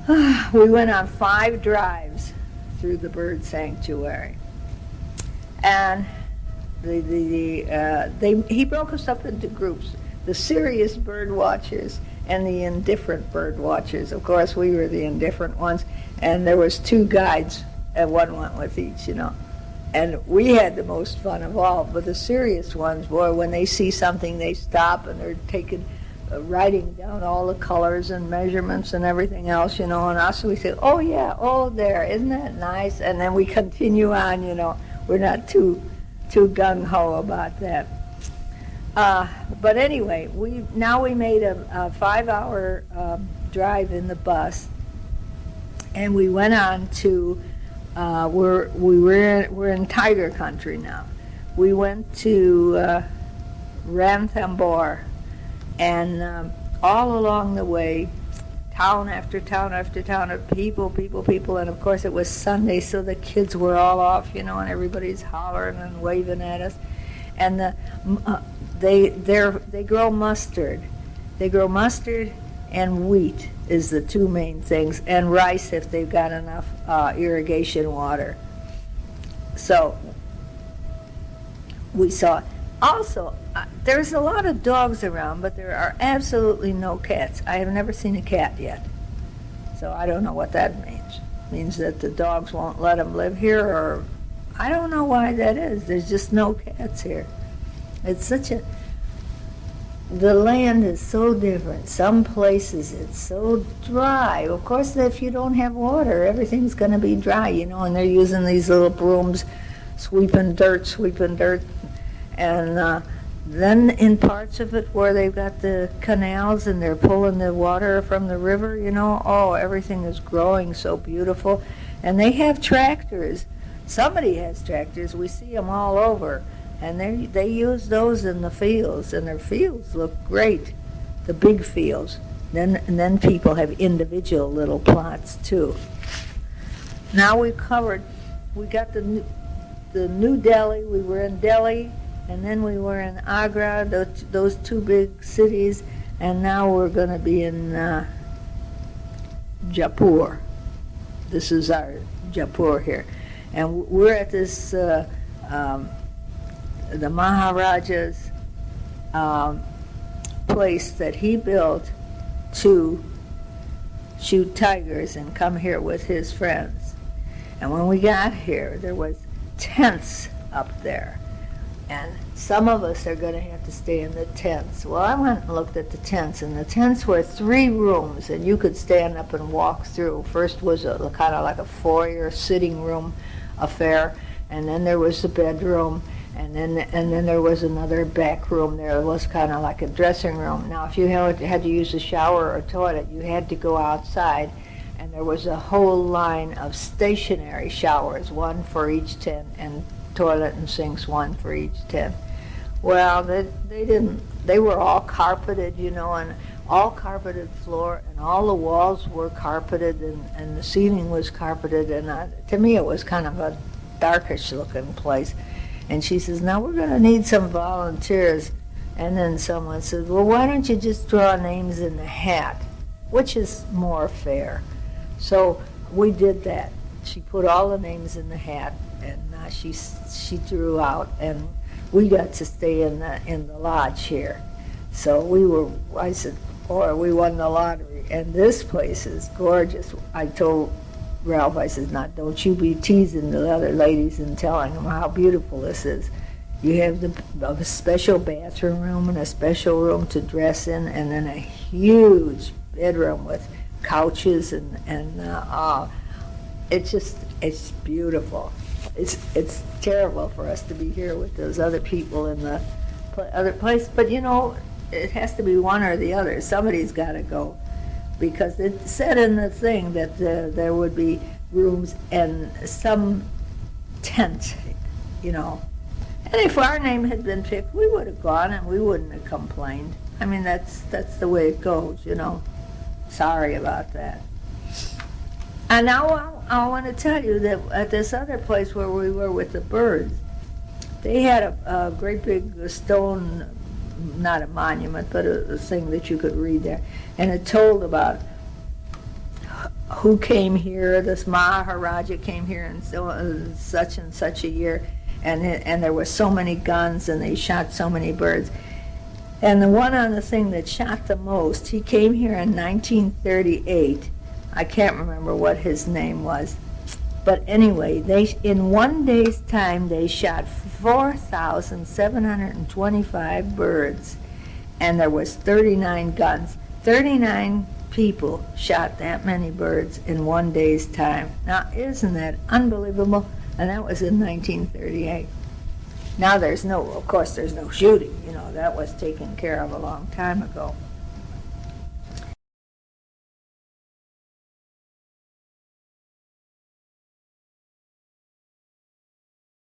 We went on 5 drives through the bird sanctuary, and he broke us up into groups: the serious bird watchers and the indifferent bird watchers. Of course, we were the indifferent ones, and there was 2 guides, and one went with each, And we had the most fun of all. But the serious ones, boy, when they see something, they stop and they're writing down all the colors and measurements and everything else, And us, we say, oh yeah, oh there, isn't that nice? And then we continue on, We're not too gung-ho about that. But anyway, we made a 5-hour drive in the bus, and we went on to we're in tiger country now. We went to Ranthambore, and all along the way, town after town after town of people, and of course it was Sunday, so the kids were all off, and everybody's hollering and waving at us. And they grow mustard. They grow mustard and wheat is the 2 main things, and rice if they've got enough irrigation water. So we saw. Also, there's a lot of dogs around, but there are absolutely no cats. I have never seen a cat yet. So I don't know what that means. It means that the dogs won't let them live here, or I don't know why that is. There's just no cats here. It's the land is so different. Some places it's so dry. Of course, if you don't have water, everything's going to be dry, and they're using these little brooms, sweeping dirt. And then in parts of it where they've got the canals and they're pulling the water from the river, everything is growing so beautiful. And they have tractors. Somebody has tractors. We see them all over. And they use those in the fields, and their fields look great, the big fields. And then people have individual little plots too. Now we got the New Delhi. We were in Delhi, and then we were in Agra, those 2 big cities, and now we're going to be in Jaipur. This is our Jaipur here. And we're at this the Maharaja's place that he built to shoot tigers and come here with his friends. And when we got here, there was tents up there. And some of us are going to have to stay in the tents. Well, I went and looked at the tents, and the tents were 3 rooms, and you could stand up and walk through. First was kind of like a foyer sitting room affair, and then there was the bedroom, and then there was another back room there. It was kind of like a dressing room. Now, if you had to use a shower or toilet, you had to go outside, and there was a whole line of stationary showers, 1 for each tent, and toilet and sinks, 1 for each tent. Well, they were all carpeted, and all carpeted floor, and all the walls were carpeted, and the ceiling was carpeted, and to me it was kind of a darkish looking place. And she says, now we're going to need some volunteers. And then someone said, well, why don't you just draw names in the hat, which is more fair. So we did that. She put all the names in the hat, and she drew out, and we got to stay in the lodge here. So I said, boy, we won the lottery, and this place is gorgeous. I told Ralph, I said, now don't you be teasing the other ladies and telling them how beautiful this is. You have a special bathroom room and a special room to dress in, and then a huge bedroom with couches and it's beautiful. It's terrible for us to be here with those other people in the other place, but it has to be one or the other. Somebody's got to go, because it said in the thing that there would be rooms and some tent, And if our name had been picked, we would have gone and we wouldn't have complained. I mean, that's the way it goes, Sorry about that. And now I want to tell you that at this other place where we were with the birds, they had a great big stone, not a monument, but a thing that you could read there. And it told about who came here. This Maharaja came here in such and such a year, and there were so many guns, and they shot so many birds. And the one on the thing that shot the most, he came here in 1938. I can't remember what his name was. But anyway, in one day's time, they shot 4,725 birds, and there was 39 guns. 39 people shot that many birds in one day's time. Now, isn't that unbelievable? And that was in 1938. Now of course there's no shooting, that was taken care of a long time ago.